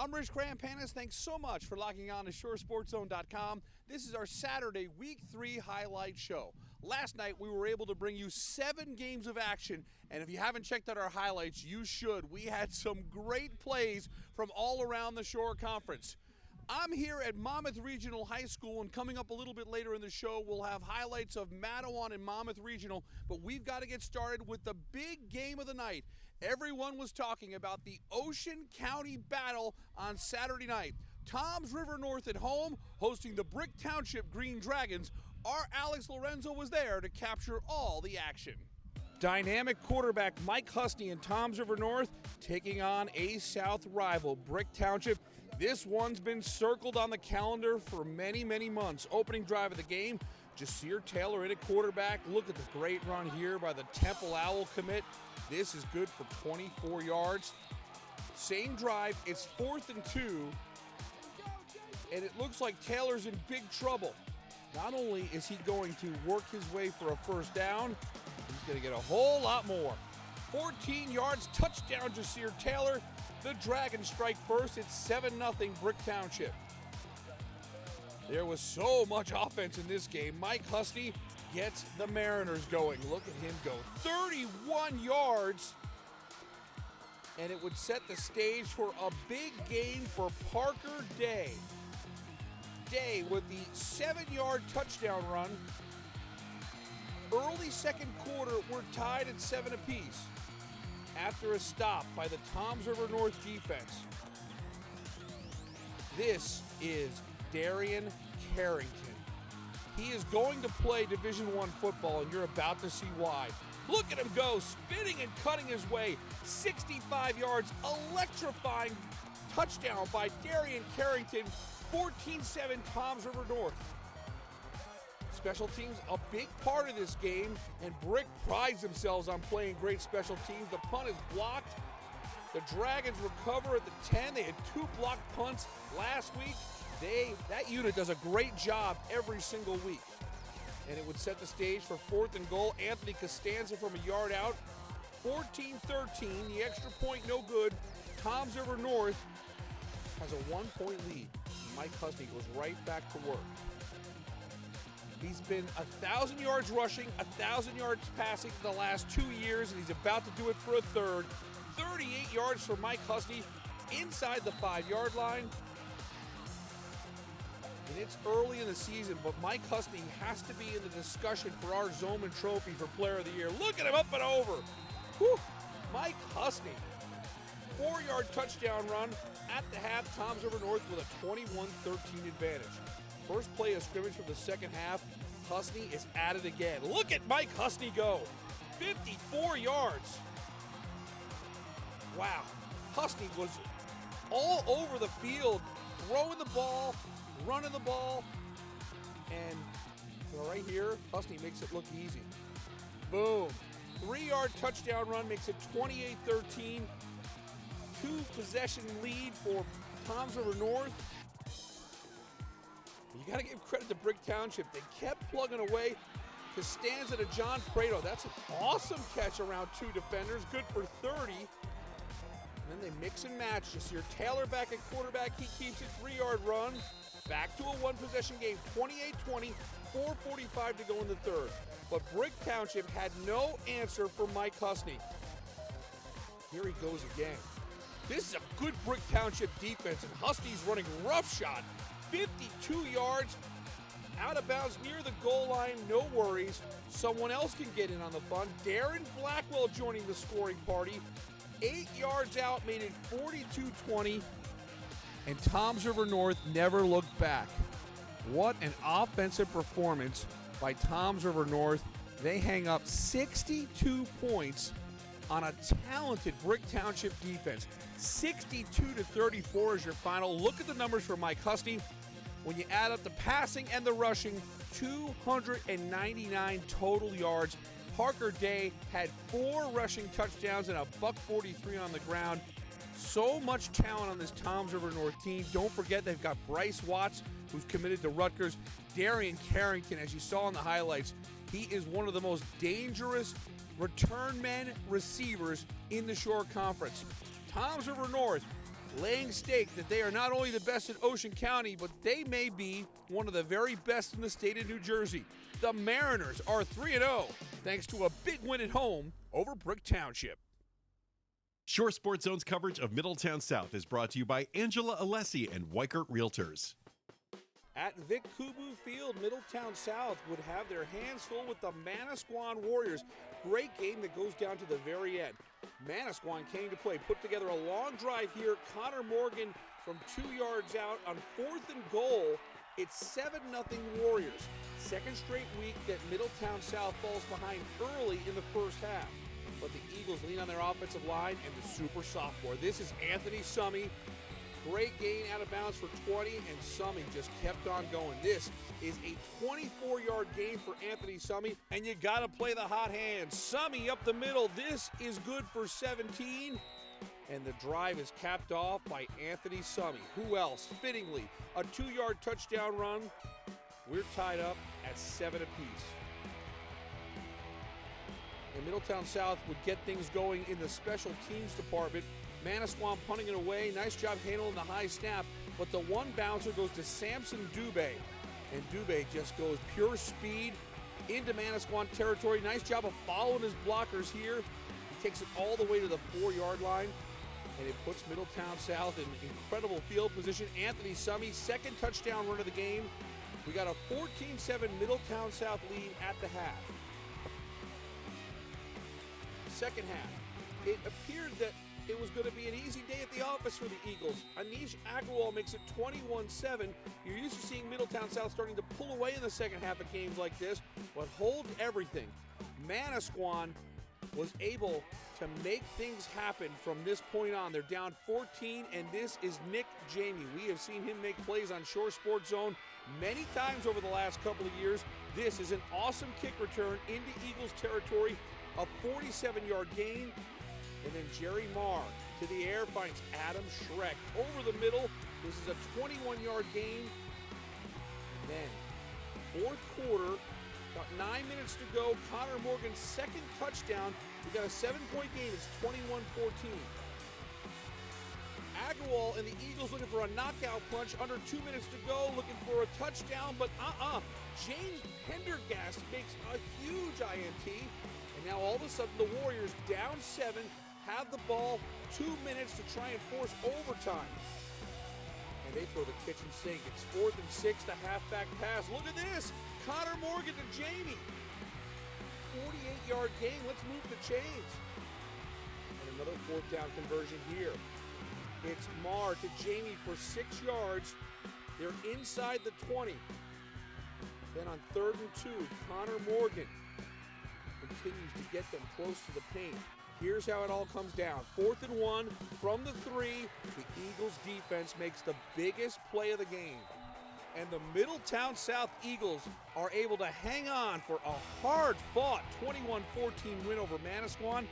I'm Rich Crampanis. Thanks so much for logging on to ShoreSportsZone.com. This is our Saturday Week 3 highlight show. Last night we were able to bring you 7 games of action, and if you haven't checked out our highlights, you should. We had some great plays from all around the Shore Conference. I'm here at Monmouth Regional High School, and coming up a little bit later in the show, we'll have highlights of Matawan and Monmouth Regional, but we've got to get started with the big game of the night. Everyone was talking about the Ocean County Battle on Saturday night. Toms River North at home, hosting the Brick Township Green Dragons. Our Alex Lorenzo was there to capture all the action. Dynamic quarterback Mike Husney and Toms River North taking on a South rival, Brick Township. This one's been circled on the calendar for many, many months. Opening drive of the game, Jasir Taylor in at quarterback. Look at the great run here by the Temple Owl commit. This is good for 24 yards. Same drive, it's 4th and 2, and it looks like Taylor's in big trouble. Not only is he going to work his way for a first down, he's going to get a whole lot more. 14 yards, touchdown Jasir Taylor. The Dragons strike first. It's 7-0 Brick Township. There was so much offense in this game. Mike Husney gets the Mariners going. Look at him go. 31 yards. And it would set the stage for a big game for Parker Day. Day with the 7-yard touchdown run. Early second quarter, we're tied at 7 apiece after a stop by the Toms River North defense. This is Darian Carrington. He is going to play Division I football, and you're about to see why. Look at him go, spinning and cutting his way. 65 yards, electrifying touchdown by Darian Carrington. 14-7 Toms River North. Special teams, a big part of this game, and Brick prides themselves on playing great special teams. The punt is blocked. The Dragons recover at the 10. They had 2 blocked punts last week. That unit does a great job every single week. And it would set the stage for 4th and goal. Anthony Costanza from a yard out. 14-13, the extra point no good. Toms River North has a 1-point lead. Mike Husney goes right back to work. He's been 1,000 yards rushing, 1,000 yards passing for the last 2 years, and he's about to do it for a third. 38 yards for Mike Husney inside the 5-yard line. And it's early in the season, but Mike Husney has to be in the discussion for our Zoman Trophy for Player of the Year. Look at him up and over. Whew. Mike Husney. 4-yard touchdown run at the half. Toms River North with a 21-13 advantage. First play of scrimmage from the second half. Husney is at it again. Look at Mike Husney go. 54 yards. Wow. Husney was all over the field, throwing the ball, running the ball. And right here, Husney makes it look easy. Boom. 3-yard touchdown run makes it 28-13. 2-possession lead for Toms River North. You got to give credit to Brick Township. They kept plugging away. Costanza to John Prado. That's an awesome catch around 2 defenders. Good for 30. And then they mix and match. Jasir Taylor back at quarterback. He keeps it. 3-yard run. Back to a 1-possession game. 28-20. 4:45 to go in the third. But Brick Township had no answer for Mike Husney. Here he goes again. This is a good Brick Township defense, and Husney's running roughshod. 52 yards, out of bounds near the goal line, no worries. Someone else can get in on the fun. Darren Blackwell joining the scoring party. 8 yards out, made it 42-20, and Toms River North never looked back. What an offensive performance by Toms River North. They hang up 62 points on a talented Brick Township defense. 62-34 is your final. Look at the numbers for Mike Husney. When you add up the passing and the rushing, 299 total yards. Parker Day had 4 rushing touchdowns and a $143 on the ground. So much talent on this Toms River North team. Don't forget they've got Bryce Watts, who's committed to Rutgers. Darian Carrington, as you saw in the highlights, he is one of the most dangerous return men receivers in the Shore Conference. Toms River North laying stake that they are not only the best in Ocean County, but they may be one of the very best in the state of New Jersey. The Mariners are 3-0 thanks to a big win at home over Brick Township. Shore Sports Zone's coverage of Middletown South is brought to you by Angela Alessi and Weichert Realtors. At Vic Kubu Field, Middletown South would have their hands full with the Manasquan Warriors. Great game that goes down to the very end. Manasquan came to play, put together a long drive here. Connor Morgan from 2 yards out on 4th and goal. It's 7-0 Warriors. Second straight week that Middletown South falls behind early in the first half. But the Eagles lean on their offensive line and the super sophomore. This is Anthony Summy. Great gain out of bounds for 20, and Summy just kept on going. This is a 24-yard gain for Anthony Summy, and you got to play the hot hand. Summy up the middle. This is good for 17, and the drive is capped off by Anthony Summy. Who else? Fittingly, a 2-yard touchdown run. We're tied up at 7 apiece. And Middletown South would get things going in the special teams department. Manasquan punting it away. Nice job handling the high snap. But the one bouncer goes to Samson Dubé. And Dubé just goes pure speed into Manasquan territory. Nice job of following his blockers here. He takes it all the way to the 4-yard line. And it puts Middletown South in incredible field position. Anthony Summy, second touchdown run of the game. We got a 14-7 Middletown South lead at the half. Second half, it appeared that it was going to be an easy day at the office for the Eagles. Anish Agrawal makes it 21-7. You're used to seeing Middletown South starting to pull away in the second half of games like this, but hold everything. Manasquan was able to make things happen from this point on. They're down 14, and this is Nick Jamie. We have seen him make plays on Shore Sports Zone many times over the last couple of years. This is an awesome kick return into Eagles territory, a 47-yard gain. And then Jerry Marr to the air finds Adam Schreck over the middle. This is a 21-yard gain. And then fourth quarter, about 9 minutes to go. Connor Morgan's second touchdown. We got a 7-point game. It's 21-14. Agrawal and the Eagles looking for a knockout punch. Under 2 minutes to go, looking for a touchdown, but James Pendergast makes a huge INT. And now all of a sudden the Warriors down 7. Have the ball, 2 minutes to try and force overtime. And they throw the kitchen sink. It's 4th and 6, the halfback pass. Look at this. Connor Morgan to Jamie. 48-yard gain. Let's move the chains. And another 4th down conversion here. It's Marr to Jamie for 6 yards. They're inside the 20. Then on 3rd and 2, Connor Morgan continues to get them close to the paint. Here's how it all comes down. 4th and 1 from the 3. The Eagles defense makes the biggest play of the game. And the Middletown South Eagles are able to hang on for a hard-fought 21-14 win over Manasquan.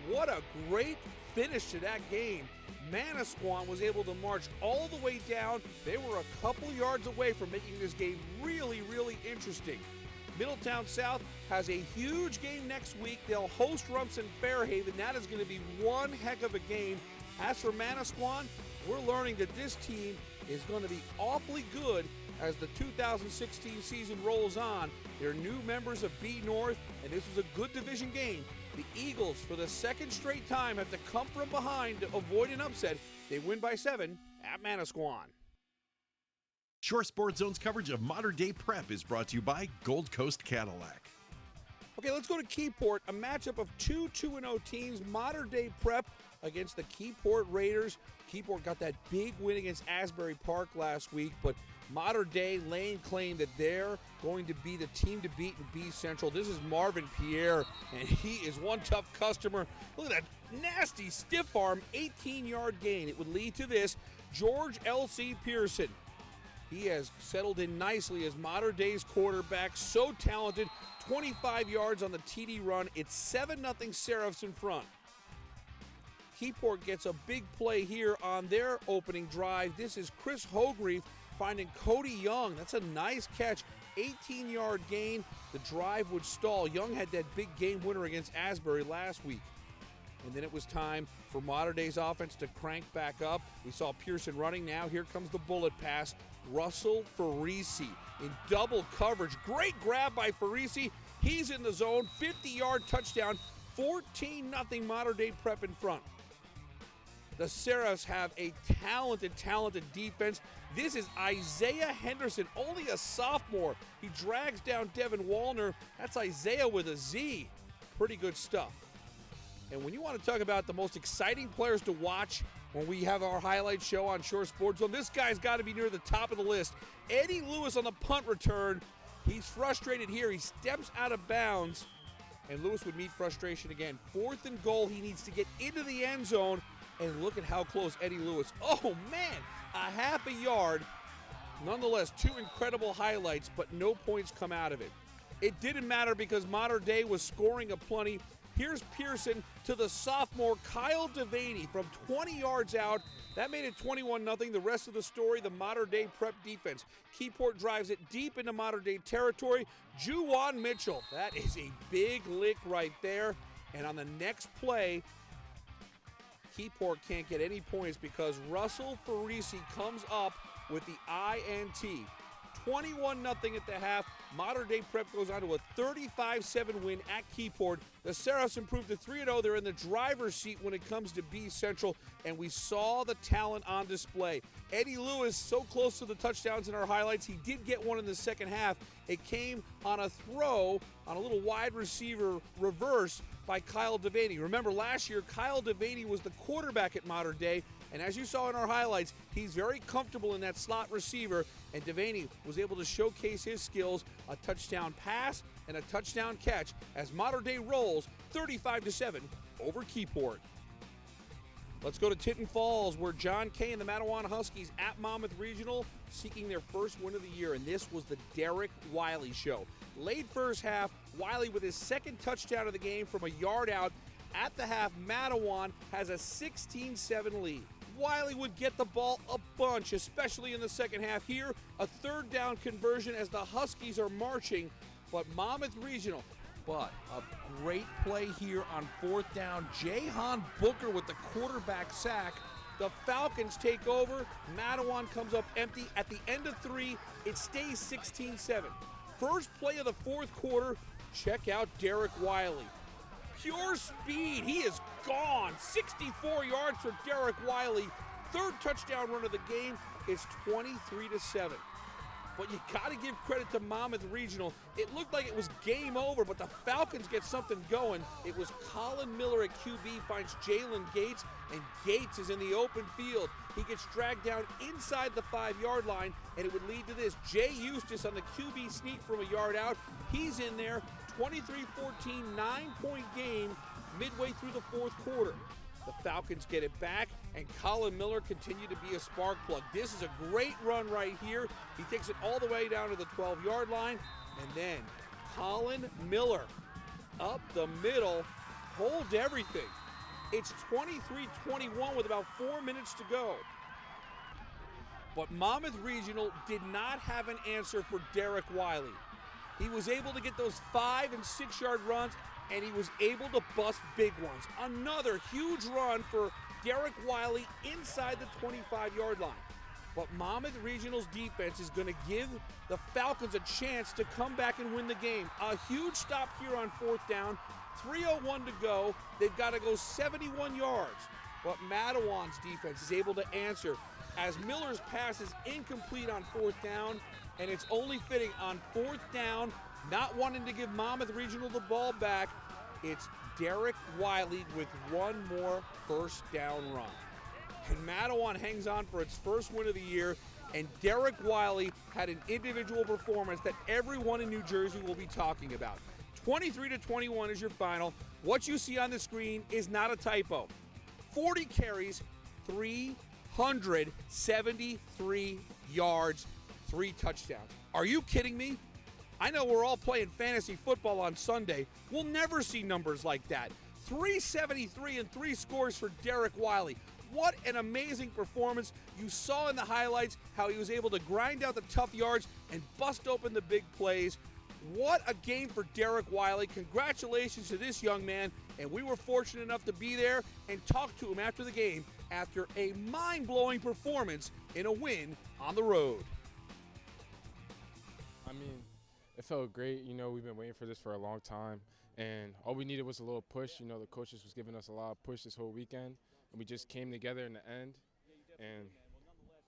What a great finish to that game. Manasquan was able to march all the way down. They were a couple yards away from making this game really, really interesting. Middletown South has a huge game next week. They'll host Rumson Fairhaven. That is going to be one heck of a game. As for Manasquan, we're learning that this team is going to be awfully good as the 2016 season rolls on. They're new members of B North, and this was a good division game. The Eagles, for the second straight time, have to come from behind to avoid an upset. They win by 7 at Manasquan. Shore Sports Zone's coverage of modern-day prep is brought to you by Gold Coast Cadillac. Okay, let's go to Keyport, a matchup of two 2-0 teams. Modern-day prep against the Keyport Raiders. Keyport got that big win against Asbury Park last week, but Modern Day laying claim that they're going to be the team to beat in B Central. This is Marvin Pierre, and he is one tough customer. Look at that nasty stiff arm 18-yard gain. It would lead to this. George L.C. Pearson. He has settled in nicely as Modern Day's quarterback. So talented. 25 yards on the TD run. It's 7-0 Seraphs in front. Keyport gets a big play here on their opening drive. This is Chris Hogrefe finding Cody Young. That's a nice catch. 18-yard gain. The drive would stall. Young had that big game winner against Asbury last week. And then it was time for Mater Dei's offense to crank back up. We saw Pearson running now. Here comes the bullet pass. Russell Farisi in double coverage. Great grab by Farisi. He's in the zone. 50-yard touchdown. 14-0 Mater Dei Prep in front. The Seraphs have a talented defense. This is Isaiah Henderson, only a sophomore. He drags down Devin Wallner. That's Isaiah with a Z. Pretty good stuff. And when you want to talk about the most exciting players to watch when we have our highlight show on Shore Sports Zone, this guy's got to be near the top of the list. Eddie Lewis on the punt return. He's frustrated here. He steps out of bounds, and Lewis would meet frustration again. 4th and goal. He needs to get into the end zone, and look at how close Eddie Lewis. Oh, man, a half a yard. Nonetheless, 2 incredible highlights, but no points come out of it. It didn't matter because Mater Dei was scoring aplenty. Here's Pearson to the sophomore Kyle Devaney from 20 yards out. That made it 21-0. The rest of the story, the Mater Dei Prep defense. Keyport drives it deep into Mater Dei territory. Juwan Mitchell, that is a big lick right there. And on the next play, Keyport can't get any points because Russell Farisi comes up with the INT. 21-0 at the half. Mater Dei Prep goes on to a 35-7 win at Keyport. The Seraphs improved to 3-0. They're in the driver's seat when it comes to B Central, and we saw the talent on display. Eddie Lewis, so close to the touchdowns in our highlights. He did get one in the second half. It came on a throw on a little wide receiver reverse by Kyle Devaney. Remember, last year, Kyle Devaney was the quarterback at Mater Dei, and as you saw in our highlights, he's very comfortable in that slot receiver, and Devaney was able to showcase his skills, a touchdown pass and a touchdown catch as Mater Dei rolls 35-7 over Keyport. Let's go to Tinton Falls, where John Kay and the Matawan Huskies at Monmouth Regional seeking their first win of the year, and this was the Derek Wiley show. Late first half, Wiley with his second touchdown of the game from a yard out. At the half, Matawan has a 16-7 lead. Wiley would get the ball a bunch, especially in the second half. Here, a third down conversion as the Huskies are marching, but Monmouth Regional. But a great play here on 4th down. Jahan Booker with the quarterback sack. The Falcons take over. Matawan comes up empty. At the end of 3, it stays 16-7. First play of the 4th quarter, check out Derek Wiley. Pure speed, he is gone. 64 yards for Derek Wiley. Third touchdown run of the game. It's 23-7. But you got to give credit to Monmouth Regional. It looked like it was game over, but the Falcons get something going. It was Colin Miller at QB finds Jalen Gates, and Gates is in the open field. He gets dragged down inside the 5-yard line, and it would lead to this. Jay Eustace on the QB sneak from a yard out. He's in there. 23-14, 9-point game midway through the 4th quarter. The Falcons get it back, and Colin Miller continued to be a spark plug. This is a great run right here. He takes it all the way down to the 12-yard line, and then Colin Miller up the middle, holds everything. It's 23-21 with about 4 minutes to go. But Monmouth Regional did not have an answer for Derek Wiley. He was able to get those 5- and 6-yard runs, and he was able to bust big ones. Another huge run for Derek Wiley inside the 25-yard line. But Monmouth Regional's defense is going to give the Falcons a chance to come back and win the game. A huge stop here on 4th down. 3:01 to go. They've got to go 71 yards. But Matawan's defense is able to answer as Miller's pass is incomplete on 4th down, and it's only fitting on 4th down, not wanting to give Monmouth Regional the ball back. It's Derek Wiley with one more first down run. And Matawan hangs on for its first win of the year, and Derek Wiley had an individual performance that everyone in New Jersey will be talking about. 23-21 is your final. What you see on the screen is not a typo. 40 carries, 373 yards, 3 touchdowns. Are you kidding me? I know we're all playing fantasy football on Sunday. We'll never see numbers like that. 373 and 3 scores for Derek Wiley. What an amazing performance. You saw in the highlights how he was able to grind out the tough yards and bust open the big plays. What a game for Derek Wiley. Congratulations to this young man, and we were fortunate enough to be there and talk to him after the game after a mind-blowing performance in a win on the road. I mean, it felt great. You know, we've been waiting for this for a long time, and all we needed was a little push. You know, the coaches was giving us a lot of push this whole weekend, and we just came together in the end, and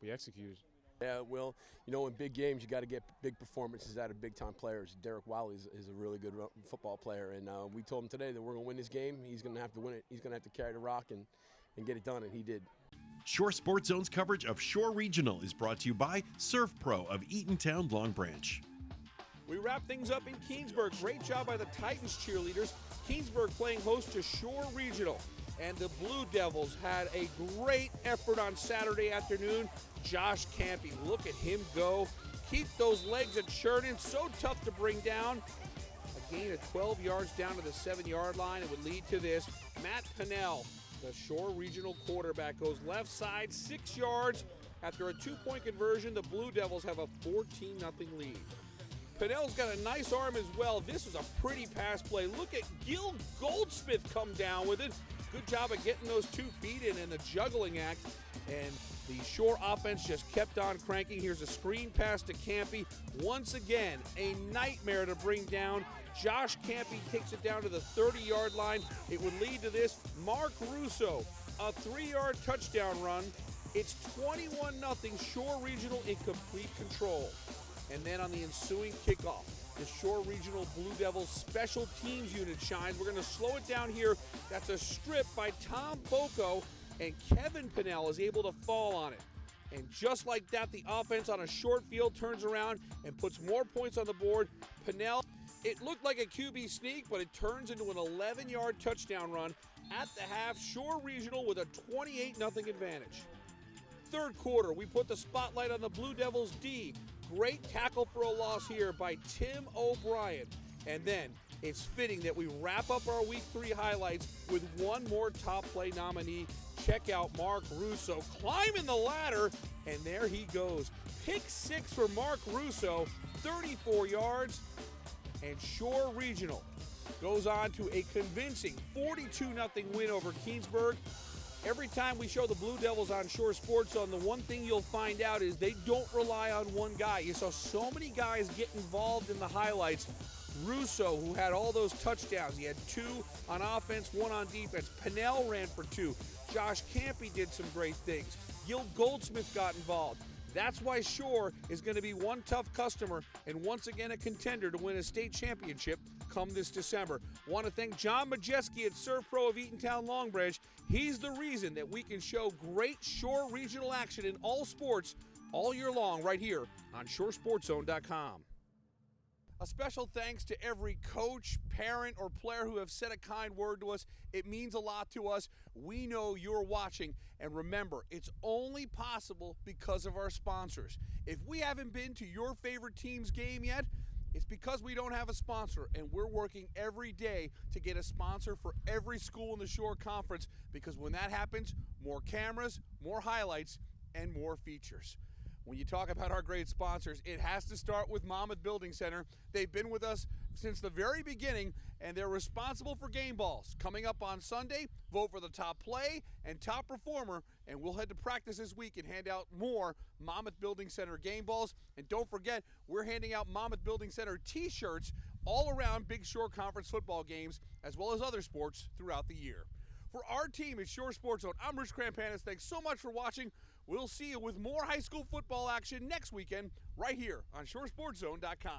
we executed. Yeah, well, you know, in big games, you got to get big performances out of big-time players. Derek Wiley is a really good football player, and we told him today that we're going to win this game. He's going to have to win it. He's going to have to carry the rock and get it done, and he did. Shore Sports Zone's coverage of Shore Regional is brought to you by Surf Pro of Eatontown Long Branch. We wrap things up in Keansburg. Great job by the Titans cheerleaders. Keansburg playing host to Shore Regional. And the Blue Devils had a great effort on Saturday afternoon. Josh Campy, look at him go. Keep those legs at churning. So tough to bring down. A gain of 12 yards down to the 7-yard line. It would lead to this. Matt Pinnell, the Shore Regional quarterback, goes left side 6 yards. After a 2-point conversion, the Blue Devils have a 14-0 lead. Pinnell's got a nice arm as well. This was a pretty pass play. Look at Gil Goldsmith come down with it. Good job of getting those 2 feet in and the juggling act. And the Shore offense just kept on cranking. Here's a screen pass to Campy. Once again, a nightmare to bring down. Josh Campy takes it down to the 30-yard line. It would lead to this. Mark Russo, a 3-yard touchdown run. It's 21-0 Shore Regional in complete control. And then on the ensuing kickoff, the Shore Regional Blue Devils special teams unit shines. We're going to slow it down here. That's a strip by Tom Boko, and Kevin Pinnell is able to fall on it. And just like that, the offense on a short field turns around and puts more points on the board. Pinnell, it looked like a QB sneak, but it turns into an 11-yard touchdown run at the half. Shore Regional with a 28-0 advantage. Third quarter, we put the spotlight on the Blue Devils D. Great tackle for a loss here by Tim O'Brien. And then it's fitting that we wrap up our Week 3 highlights with one more top play nominee. Check out Mark Russo climbing the ladder, and there he goes. Pick 6 for Mark Russo, 34 yards, and Shore Regional goes on to a convincing 42-0 win over Keansburg. Every time we show the Blue Devils on Shore Sports Zone, the one thing you'll find out is they don't rely on one guy. You saw so many guys get involved in the highlights. Russo, who had all those touchdowns. He had 2 on offense, 1 on defense. Pinnell ran for 2. Josh Campy did some great things. Gil Goldsmith got involved. That's why Shore is going to be one tough customer and once again a contender to win a state championship come this December. Want to thank John Majeski at Surf Pro of Eatontown Long Branch. He's the reason that we can show great Shore Regional action in all sports all year long right here on ShoreSportsZone.com. A special thanks to every coach, parent, or player who have said a kind word to us. It means a lot to us. We know you're watching. And remember, it's only possible because of our sponsors. If we haven't been to your favorite team's game yet, it's because we don't have a sponsor, and we're working every day to get a sponsor for every school in the Shore Conference, because when that happens, more cameras, more highlights, and more features. When you talk about our great sponsors, it has to start with Monmouth Building Center. They've been with us since the very beginning, and they're responsible for game balls. Coming up on Sunday, vote for the top play and top performer, and we'll head to practice this week and hand out more Monmouth Building Center game balls. And don't forget, we're handing out Monmouth Building Center t-shirts all around Big Shore Conference football games, as well as other sports throughout the year. For our team at Shore Sports Zone, I'm Rich Krampanis. Thanks so much for watching. We'll see you with more high school football action next weekend right here on ShoreSportsZone.com.